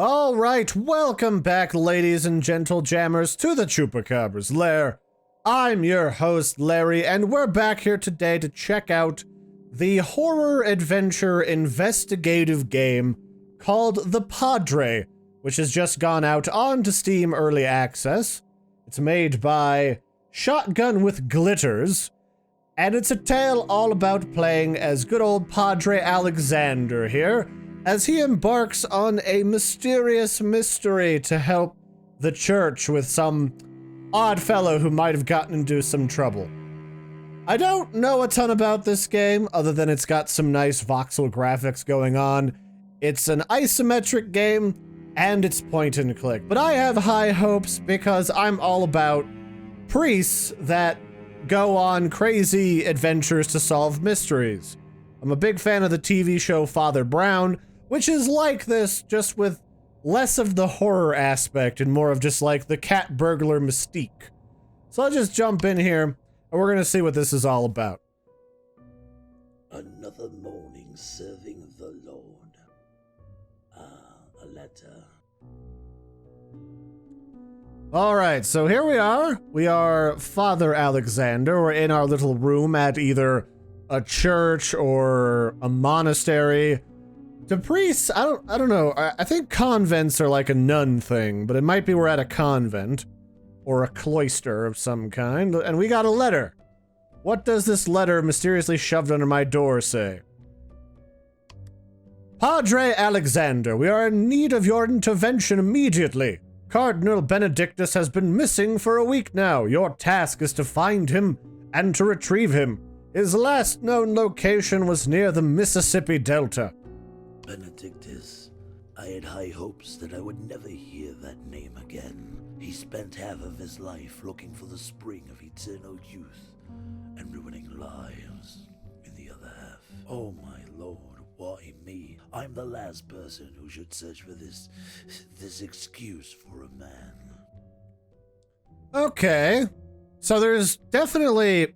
All right, welcome back, ladies and gentle jammers, to the Chupacabra's lair. I'm your host, Larry, and we're back here today to check out the horror adventure investigative game called The Padre, which has just gone out onto Steam Early Access. It's made by Shotgun with Glitters, and it's a tale all about playing as good old Padre Alexander here, as he embarks on a mysterious mystery to help the church with some odd fellow who might have gotten into some trouble. I don't know a ton about this game, other than it's got some nice voxel graphics going on. It's an isometric game, and it's point and click. But I have high hopes because I'm all about priests that go on crazy adventures to solve mysteries. I'm a big fan of the TV show Father Brown, which is like this, just with less of the horror aspect and more of just like the cat burglar mystique. So I'll just jump in here, and we're gonna see what this is all about. Another morning serving the Lord. A letter. Alright, so here we are. We are Father Alexander. We're in our little room at either a church or a monastery. The priests, I don't know. I think convents are like a nun thing, but it might be we're at a convent or a cloister of some kind. And we got a letter. What does this letter mysteriously shoved under my door say? Padre Alexander, we are in need of your intervention immediately. Cardinal Benedictus has been missing for a week now. Your task is to find him and to retrieve him. His last known location was near the Mississippi Delta. Benedictus. I had high hopes that I would never hear that name again. He spent half of his life looking for the spring of eternal youth and ruining lives in the other half. Oh my lord, why me? I'm the last person who should search for this excuse for a man. Okay. So there's definitely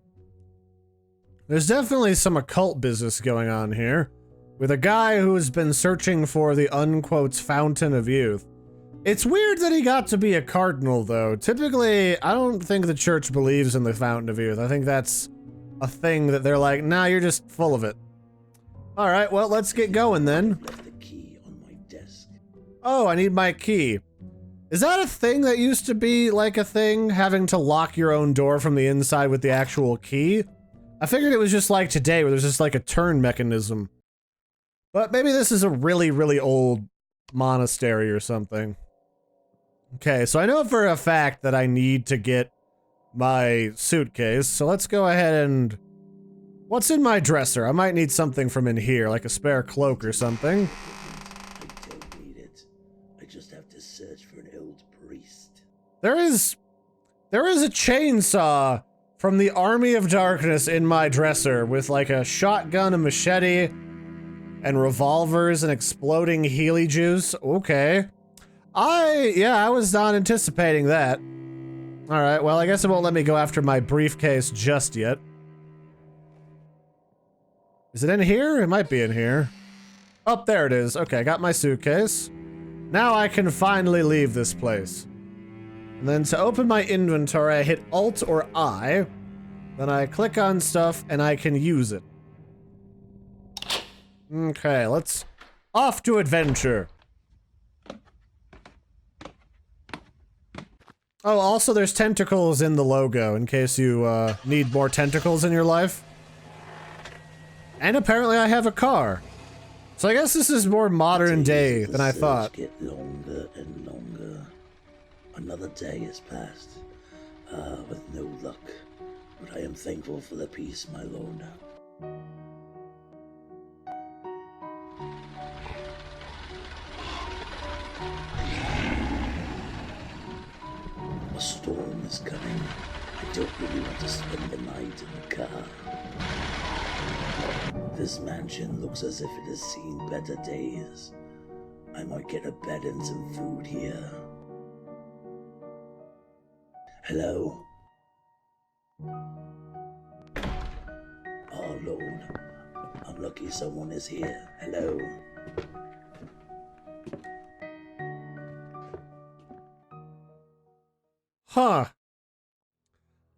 some occult business going on here, with a guy who has been searching for the unquotes fountain of youth. It's weird that he got to be a cardinal, though. Typically, I don't think the church believes in the fountain of youth. I think that's a thing that they're like, nah, you're just full of it. All right, well, let's get going then. I left the key on my desk. Oh, I need my key. Is that a thing that used to be like a thing, having to lock your own door from the inside with the actual key? I figured it was just like today, where there's just like a turn mechanism. But maybe this is a really, really old monastery or something. Okay, so I know for a fact that I need to get my suitcase, so let's go ahead and... What's in my dresser? I might need something from in here, like a spare cloak or something. I don't need it. I just have to search for an old priest. There is a chainsaw from the Army of Darkness in my dresser with like a shotgun, a machete, and revolvers and exploding Healy juice. Okay. I was not anticipating that. Alright, well, I guess it won't let me go after my briefcase just yet. Is it in here? It might be in here. Oh, there it is. Okay, I got my suitcase. Now I can finally leave this place. And then to open my inventory, I hit Alt or I. Then I click on stuff and I can use it. Okay, let's... Off to adventure. Oh, also there's tentacles in the logo, in case you, need more tentacles in your life. And apparently I have a car. So I guess this is more modern day than I thought. Get longer and longer. Another day has passed, with no luck. But I am thankful for the peace, my lord. A storm is coming. I don't really want to spend the night in the car. This mansion looks as if it has seen better days. I might get a bed and some food here. Hello? Oh Lord, I'm lucky someone is here. Hello? Huh.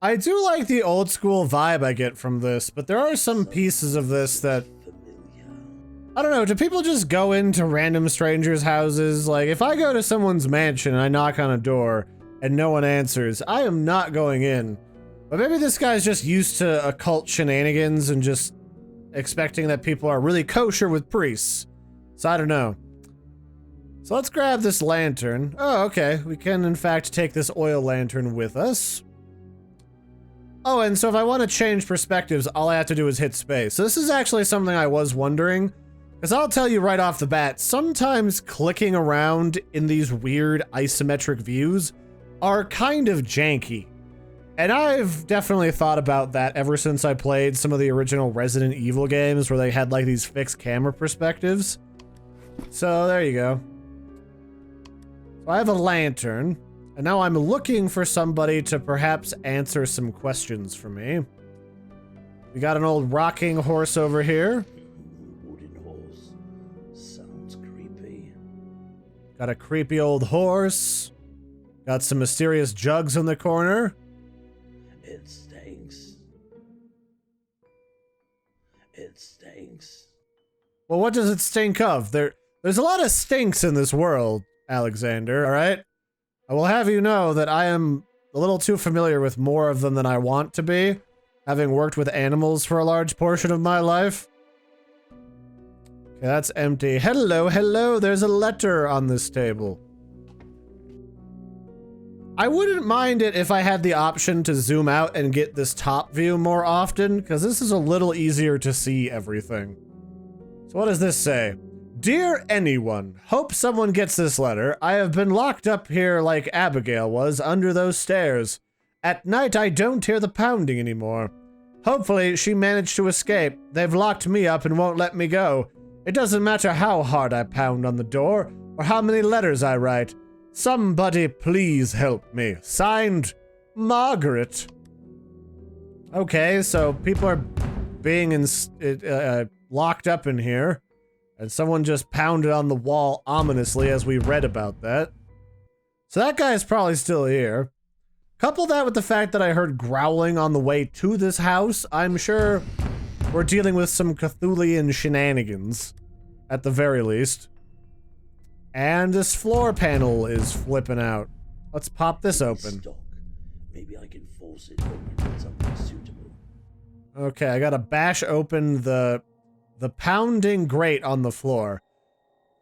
I do like the old school vibe I get from this, but there are some pieces of this that... I don't know, do people just go into random strangers' houses? Like, if I go to someone's mansion and I knock on a door and no one answers, I am not going in. But maybe this guy's just used to occult shenanigans and just expecting that people are really kosher with priests. So I don't know. So let's grab this lantern. Oh, okay. We can, in fact, take this oil lantern with us. Oh, and so if I want to change perspectives, all I have to do is hit space. So this is actually something I was wondering. Because I'll tell you right off the bat, sometimes clicking around in these weird isometric views are kind of janky. And I've definitely thought about that ever since I played some of the original Resident Evil games where they had like these fixed camera perspectives. So there you go. So I have a lantern, and now I'm looking for somebody to perhaps answer some questions for me. We got an old rocking horse over here. Wooden horse. Sounds creepy. Got a creepy old horse. Got some mysterious jugs in the corner. It stinks. It stinks. Well, what does it stink of? There's a lot of stinks in this world, Alexander, alright? I will have you know that I am a little too familiar with more of them than I want to be, having worked with animals for a large portion of my life. Okay, that's empty. Hello, hello, there's a letter on this table. I wouldn't mind it if I had the option to zoom out and get this top view more often, because this is a little easier to see everything. So what does this say? Dear anyone, hope someone gets this letter. I have been locked up here like Abigail was under those stairs. At night I don't hear the pounding anymore. Hopefully she managed to escape. They've locked me up and won't let me go. It doesn't matter how hard I pound on the door or how many letters I write. Somebody please help me. Signed, Margaret. Okay, so people are being locked up in here. And someone just pounded on the wall ominously as we read about that. So that guy's probably still here. Couple that with the fact that I heard growling on the way to this house, I'm sure we're dealing with some Cthulhian shenanigans. At the very least. And this floor panel is flipping out. Let's pop this open. Stock. Maybe I can force it open with something suitable. Okay, I gotta bash open the pounding grate on the floor.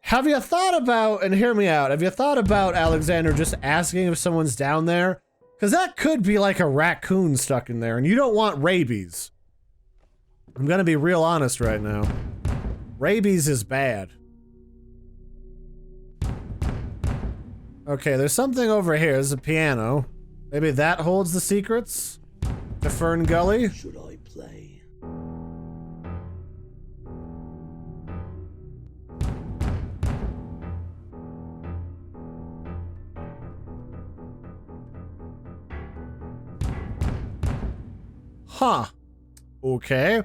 Have you thought about, and hear me out, have you thought about, Alexander, just asking if someone's down there? Because that could be like a raccoon stuck in there, and you don't want rabies. I'm gonna be real honest right now. Rabies is bad. Okay, there's something over here. There's a piano. Maybe that holds the secrets? To Fern Gully? Should I play? Huh. Okay.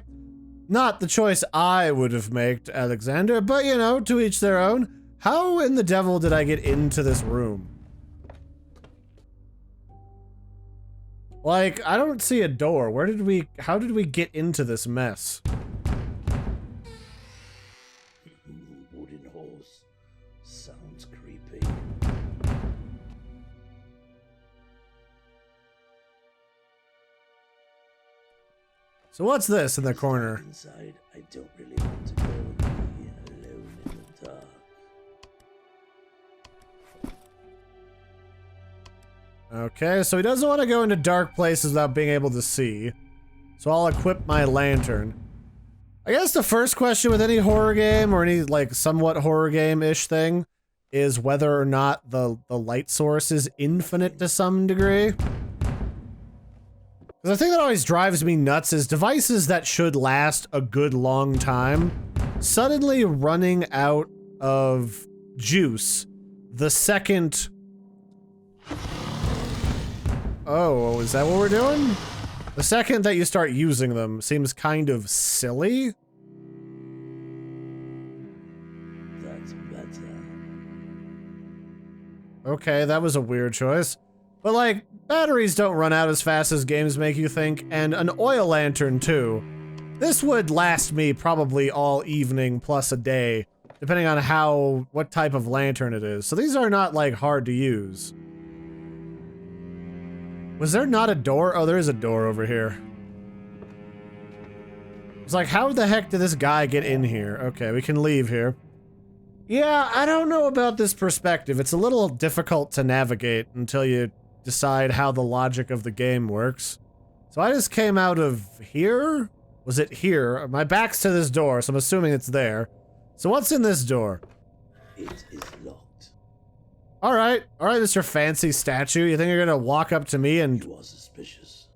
Not the choice I would have made, Alexander, but you know, to each their own. How in the devil did I get into this room? Like, I don't see a door. How did we get into this mess? Wooden horse. Sounds creepy. So what's this in the corner? Inside, I don't really want to go and be alone in the dark. Okay, so he doesn't want to go into dark places without being able to see. So I'll equip my lantern. I guess the first question with any horror game, or any, like, somewhat horror game-ish thing, is whether or not the light source is infinite to some degree. The thing that always drives me nuts is devices that should last a good long time suddenly running out of juice the second... Oh, is that what we're doing? The second that you start using them seems kind of silly. That's better. Okay, that was a weird choice. But like, Batteries don't run out as fast as games make you think, and an oil lantern too. This would last me probably all evening plus a day, depending on what type of lantern it is. So these are not like hard to use. Was there not a door? Oh, there is a door over here. It's like, how the heck did this guy get in here? Okay, we can leave here. Yeah, I don't know about this perspective. It's a little difficult to navigate until you decide how the logic of the game works. So I just came out of here? Was it here? My back's to this door, so I'm assuming it's there. So what's in this door? It is locked. Alright, Mr. Fancy Statue. You think you're gonna walk up to me and... You are suspicious.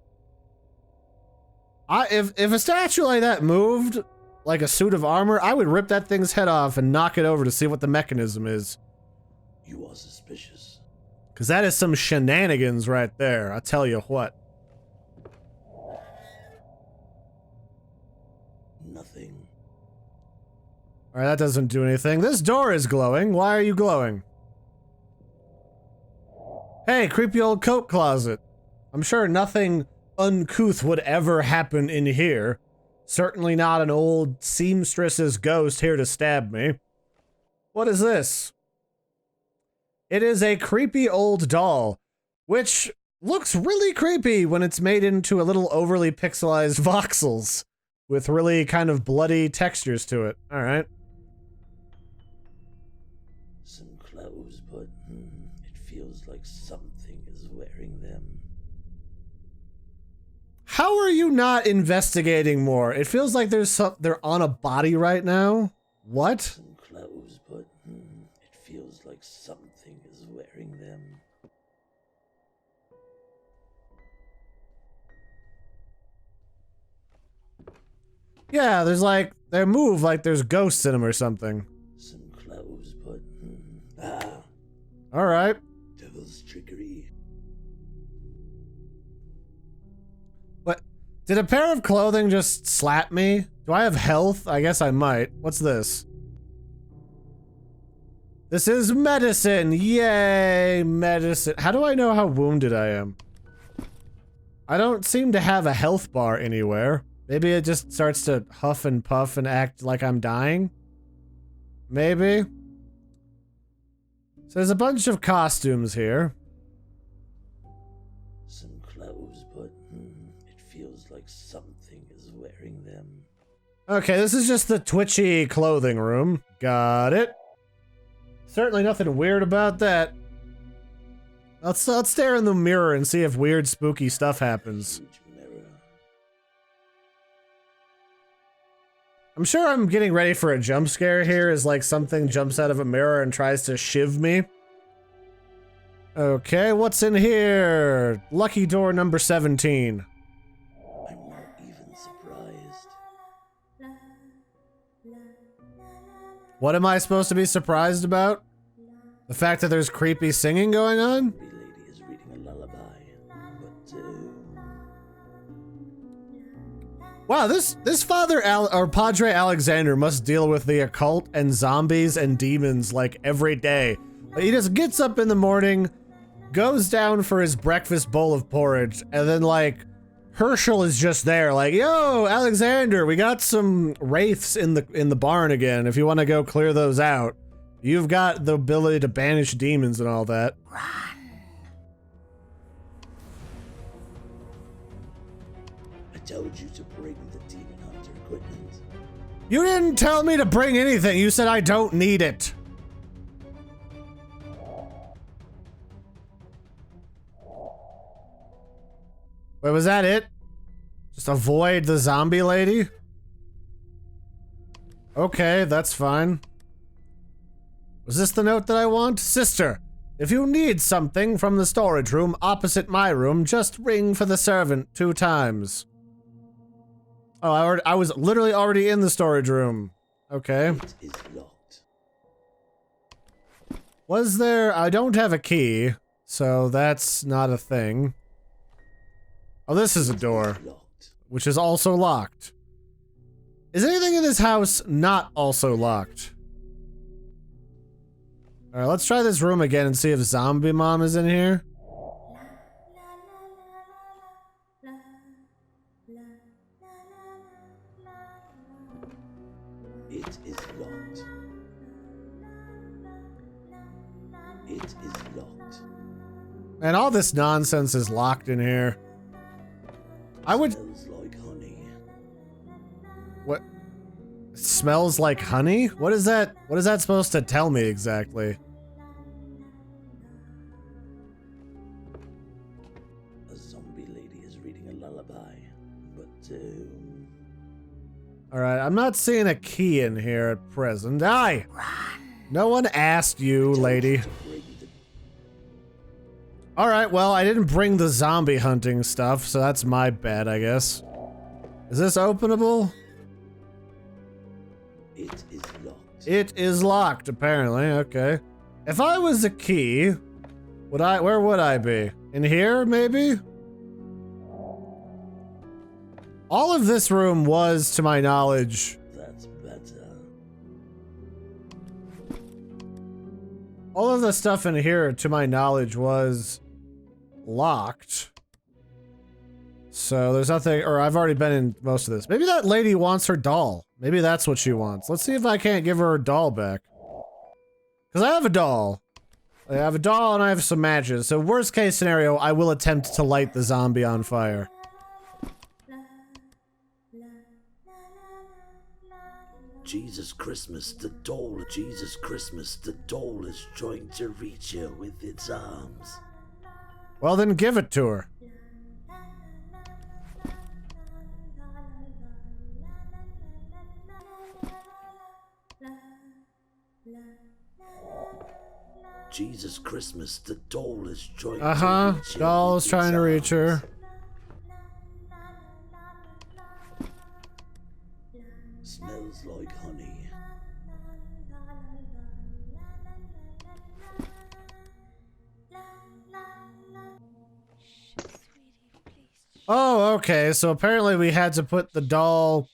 If a statue like that moved, like a suit of armor, I would rip that thing's head off and knock it over to see what the mechanism is. You are suspicious. Cause that is some shenanigans right there, I'll tell you what. Nothing. Alright, that doesn't do anything. This door is glowing. Why are you glowing? Hey, creepy old coat closet. I'm sure nothing uncouth would ever happen in here. Certainly not an old seamstress's ghost here to stab me. What is this? It is a creepy old doll, which looks really creepy when it's made into a little overly pixelized voxels with really kind of bloody textures to it. Alright. Some clothes, but it feels like something is wearing them. How are you not investigating more? It feels like they're on a body right now. What? Some clothes, but it feels like something is wearing them. Yeah, they move like there's ghosts in them or something. Some clothes, but Alright. devil's trickery. What? Did a pair of clothing just slap me? Do I have health? I guess I might. What's this? This is medicine! Yay! Medicine. How do I know how wounded I am? I don't seem to have a health bar anywhere. Maybe it just starts to huff and puff and act like I'm dying? Maybe? So there's a bunch of costumes here. Some clothes, but it feels like something is wearing them. Okay, this is just the twitchy clothing room. Got it. Certainly nothing weird about that. Let's stare in the mirror and see if weird, spooky stuff happens. Huge mirror. I'm sure I'm getting ready for a jump scare here as like something jumps out of a mirror and tries to shiv me. Okay, what's in here? Lucky door number 17. I'm not even surprised. What am I supposed to be surprised about? The fact that there's creepy singing going on? The lady is reading a lullaby, but Wow, this Padre Alexander must deal with the occult and zombies and demons like every day. He just gets up in the morning, goes down for his breakfast bowl of porridge, and then like Herschel is just there like, yo, Alexander, we got some wraiths in the barn again. If you want to go clear those out, you've got the ability to banish demons and all that. run. I told you to bring the demon hunter equipment. You didn't tell me to bring anything. You said I don't need it. Wait, was that it? Just avoid the zombie lady? Okay, that's fine. Was this the note that I want? Sister, if you need something from the storage room opposite my room, just ring for the servant 2 times. Oh, I was literally already in the storage room. Okay. It is locked. Was there... I don't have a key, so that's not a thing. Oh, this is a door, Locked. which is also locked. Is anything in this house not also locked? Alright, let's try this room again and see if Zombie Mom is in here. It is locked. It is locked. And all this nonsense is locked in here. I would... Smells like honey. What? It smells like honey? What is that? What is that supposed to tell me exactly? A zombie lady is reading a lullaby, but Alright, I'm not seeing a key in here at present. Aye! No one asked you, lady. Alright, well, I didn't bring the zombie hunting stuff, so that's my bad, I guess. Is this openable? It is locked. It is locked, apparently. Okay. If I was a key, where would I be? In here, maybe? All of this room was, to my knowledge... That's better. All of the stuff in here, to my knowledge, was locked. So there's nothing, or I've already been in most of this. Maybe that lady wants her doll. Maybe that's what she wants. Let's see if I can't give her her doll back. Because I have a doll. I have a doll and I have some matches. So worst case scenario, I will attempt to light the zombie on fire. Jesus Christmas, the doll. Jesus Christmas, the doll is trying to reach her with its arms. Well, then give it to her. Jesus Christmas, the doll is trying to reach her. Doll is trying to reach her. Smells like honey. Oh, okay. So apparently we had to put the doll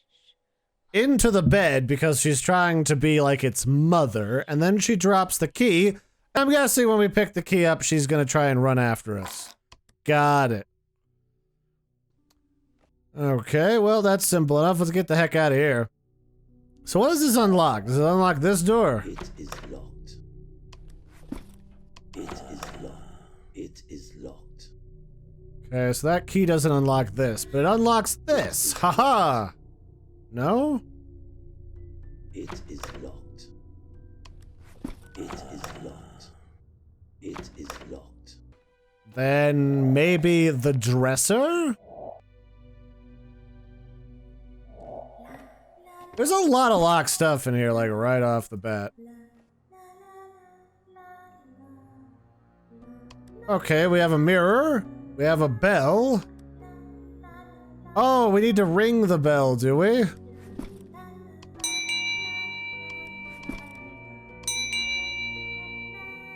into the bed because she's trying to be like its mother, and then she drops the key. I'm guessing when we pick the key up, she's gonna try and run after us. Got it. Okay, well, that's simple enough. Let's get the heck out of here. So what does this unlock? Does it unlock this door? It is locked. It is locked. It is locked. Okay, so that key doesn't unlock this, but it unlocks this. Haha! No? It is locked. It is locked. It is locked. Then maybe the dresser? There's a lot of locked stuff in here, like right off the bat. Okay, we have a mirror. We have a bell. Oh, we need to ring the bell, do we?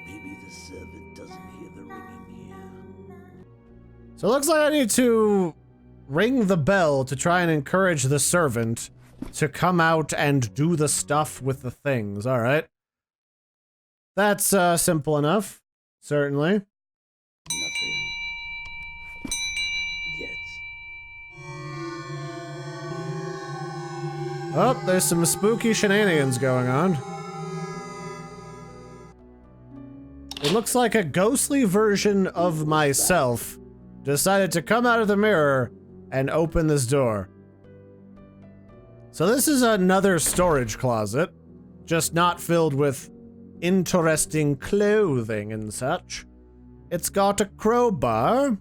Maybe the servant doesn't hear the ringing here. So it looks like I need to ring the bell to try and encourage the servant to come out and do the stuff with the things. All right. That's simple enough. Certainly. Nothing. Yet. Oh, there's some spooky shenanigans going on. It looks like a ghostly version of myself decided to come out of the mirror and open this door. So this is another storage closet, just not filled with interesting clothing and such. It's got a crowbar.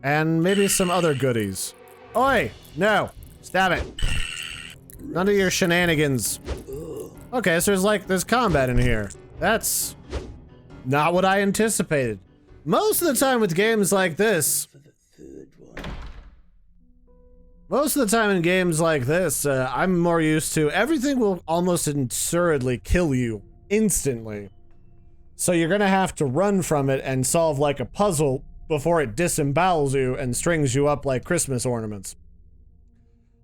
And maybe some other goodies. Oi! No! Stop it! None of your shenanigans. Okay, so there's combat in here. That's not what I anticipated. Most of the time with games like this, most of the time in games like this, I'm more used to everything will almost assuredly kill you instantly. So you're gonna have to run from it and solve like a puzzle before it disembowels you and strings you up like Christmas ornaments.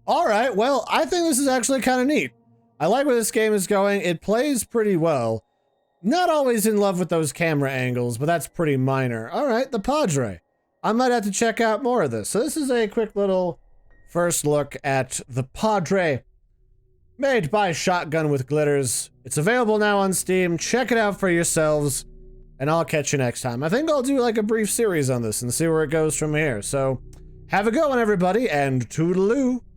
Alright, well, I think this is actually kind of neat. I like where this game is going. It plays pretty well. Not always in love with those camera angles, but that's pretty minor. Alright, the Padre. I might have to check out more of this. So this is a quick little first look at the Padre, made by Shotgun with Glitters. It's available now on Steam. Check it out for yourselves, and I'll catch you next time. I think I'll do like a brief series on this and see where it goes from here. So have a good one, everybody, and toodaloo.